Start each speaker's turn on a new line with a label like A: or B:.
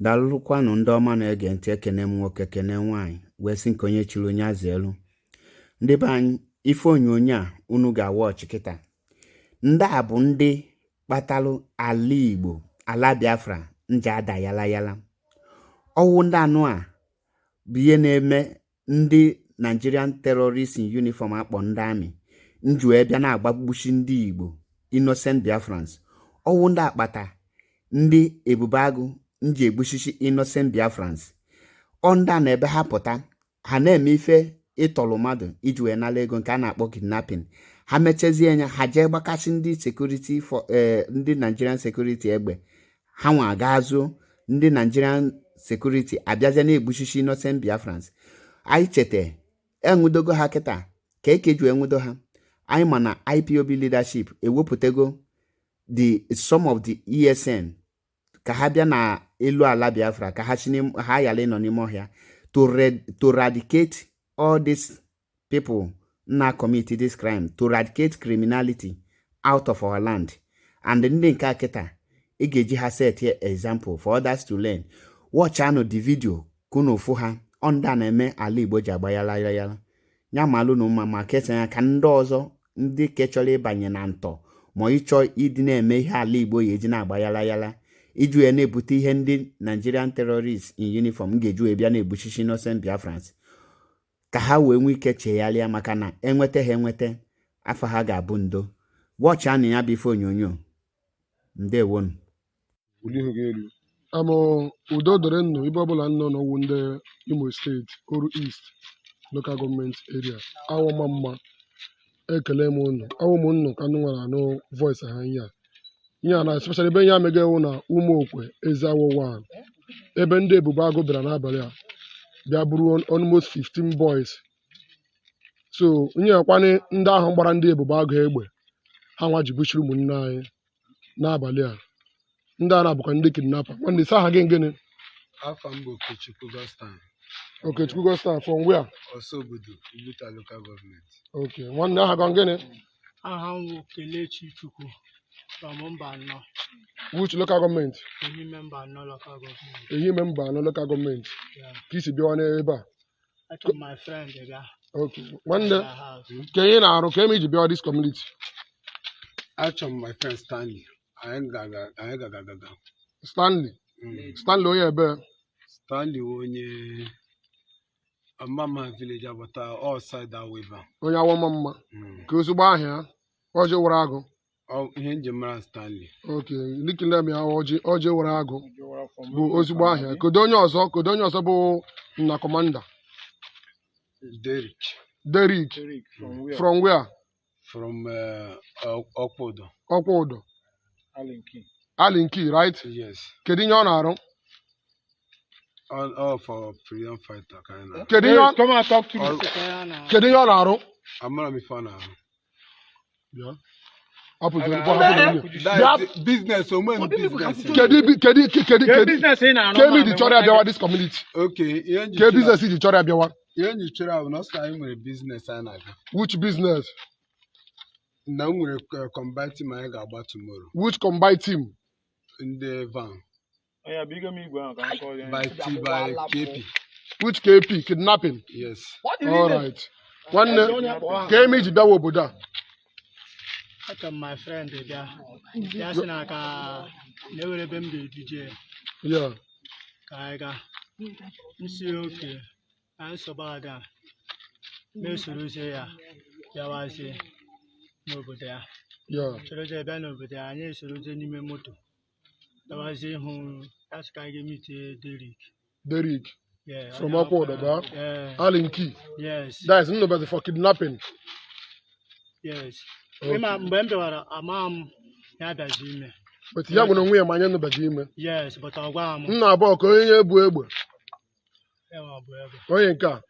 A: Daalụkwanụ ndị ọma na-ege ntị, ekene m nwoke kene nwaanyị wee sị nke onye chiri onye azụ elu. Ndị be anyị, ife onyonyo a unu ga-awọchị kịta, ndị a bụ ndị kpatalụ ala Igbo, ala Biafra nje ada yala yala. Ọwụ ndị anụ a bụ ihe na-eme ndị Nigerian terrorists in uniform akpọ ndị amị nju bịa na-agbagbuchi ndị Igbo innocent Biafrans. Ọwụ ndị akpata ndị ebube agụ nji egbuchichi innocent Biafrans. Onda na ebe ha pụta ha na-eme ife ịtọrọ mmadụ iji wee nala ego nke a na-akpọ kidnapping. Ha mechezie anya ha jee gbakasị ndị security ndị Nigerian security egbe. Ha nwa aga-azụ ndị Nigerian security abịazie na-egbuchichi innocent Biafrans. Anyị cheta enwudogo ha kịta ka ekeju enwudo ha. Anyị ma na IPOB leadership ewepụtago some of the ESN ka ha bịa na elu ala Biafra ka ha yala ịnọ n'ime ọhịa to eradicate all these people na commit this crime, to eradicate criminality out of our land. And ndị nke a kịta ị ga-eji ha set here example for others to learn. Watch anụ the video kunu ofu ha onda na-eme ala Igbo ji agba yala yala. Nya malụ na mma ma kesa ya ka ndị ọzọ ndị kechọrọ ịbanye na ntọ ma ịchọ ịdị na-eme ihe ala Igbo ya eji na-agba yala yala iju ya na-ebute ihe ndị Nigerian terrorists in uniform ga-eju ebịa na-egbuchichi innocent Biafrans ka ha wee nwee ike chegharịa, maka na enweta ha enweta afọ ha ga-abụ ndo. Watch anụ ya bụ ife onyonyo. Ndewonu.
B: Udo dere nnụ ibe ọbụla nnọ n'ọwụ ndị Imo steeti Oru East local government area. Awọ mma ekele m unu. Awụ m nnụ ka nnụ nwere anụ voice ha ihe a na especially ebe ihe amega ewu na Ụmụokwe Ezeawo 1 ebe ndị ebube agụ bịara n'abalị a bịa bụrụ almost 15 boys. So nyekwana ndị ahụ gbara ndị ebube agụ egbe ha nwa ji buchiri ụmụnne anyị n'abalị a. Ndị a na-abụkwa ndị kidnapper. Nwanne isi aha gị gịnị?
C: Afọ m bụ Okechukwu Gostan.
B: Okechukwu Gostan from where?
C: Osobodo, Ugwuta local government.
B: Okay. Nwanne aha gị gịnị?
D: Aha m bụ Kelechi Chukwu from Mbano.
B: Which local government?
D: Ehime Mbano local government.
B: Ehime Mbano local government.
D: Yeah.
B: Ka isi bịawa n'ebe a?
D: Achọ my friend bịa.
B: Okay. Nwanne ka ị na-arụ ka eme iji bịawa this community?
C: Achọ my friend Stanley. Anyị gaga.
B: Stanley. Stanley onye ebe?
C: Stanley onye Amama village abata all side that way ba.
B: Onye awọma mma. Ka ozugbo ahịa ọjị wụrụ agụ.
C: Ihe njem mara Stanley.
B: Okay. Likile m ya ọjị wụrụ agụ bụ ozugbo ahịa. Kedu onye ọzọ bụ nna commander? Derrick. From where?
C: From Okpodo.
B: Okpodo. Alinki, right?
C: Yes.
B: Kedu ihe ọ na-arụ?
C: All for freedom fighter kind of.
B: Kedu ihe ọ na-arụ?
C: Amara m ife ọ na-arụ.
B: Yeah.
C: Business, so many business.
B: Kemi di chọrọ abịawa this community.
C: Okay.
B: Ke business di chọrọ abịawa.
C: Ihe nyi chọrọ abụ na ọsọ anyị nwere business anyị na-aga.
B: Which business?
C: Na nwere combine team anyị ga-agba tomorrow.
B: Which combine team?
C: In the van.
D: By
C: KP.
B: Which KP? Kidnapping?
C: Yes.
B: All right. Nwanne Kemi ji bịawa obodo a.
D: Achọ my friend bịa. Ya sị na ka na-ewere ebe m ga-eduje.
B: Yeah.
D: Ka anyị ga. Nsi oke. Anyị soba ada. Na-esorozie ya. Bịawazie n'obodo ya.
B: Yeah.
D: Sorozie bịa n'obodo ya. Anyị esorozie n'ime moto. Bịawazie ịhụ ya sị ka anyị ga-emete
B: Derrick.
D: Yeah.
B: From Okpodo, ba?
D: Yeah.
B: Alinki.
D: Yes.
B: That is nobody for kidnapping.
D: Yes.
B: Okay.
D: Mgbe m bịara ama m ya bịazi ime.
B: But ya nwere onwe ya ma anya nụbaji ime.
D: Yes, but ọ gwa m.
B: Nna abụọ ka onye ebu egbe.
D: Ewa bụ egbe.
B: Onye nke a.